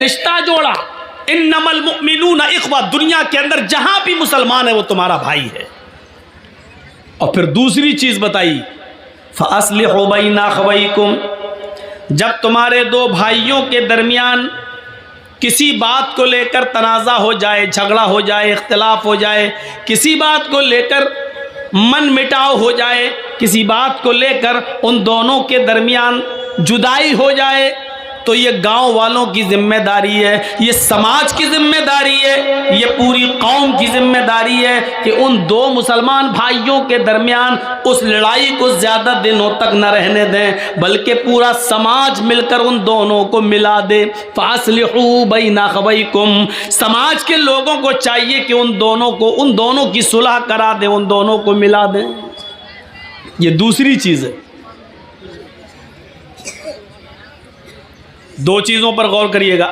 رشتہ جوڑا. انما المؤمنون اخوہ، دنیا کے اندر جہاں بھی مسلمان ہے وہ تمہارا بھائی ہے. اور پھر دوسری چیز بتائی فَأَصْلِحُوا بَيْنَ أَخَوَيْكُمْ، جب تمہارے دو بھائیوں کے درمیان کسی بات کو لے کر تنازع ہو جائے، جھگڑا ہو جائے، اختلاف ہو جائے، کسی بات کو لے کر من مٹاؤ ہو جائے، کسی بات کو لے کر ان دونوں کے درمیان جدائی ہو جائے، تو یہ گاؤں والوں کی ذمہ داری ہے، یہ سماج کی ذمہ داری ہے، یہ پوری قوم کی ذمہ داری ہے کہ ان دو مسلمان بھائیوں کے درمیان اس لڑائی کو زیادہ دنوں تک نہ رہنے دیں، بلکہ پورا سماج مل کر ان دونوں کو ملا دے. فَأَصْلِحُوا بَيْنَ أَخَوَيْكُمْ، سماج کے لوگوں کو چاہیے کہ ان دونوں کی صلح کرا دیں، ان دونوں کو ملا دیں. یہ دوسری چیز ہے. دو چیزوں پر غور کریے گا.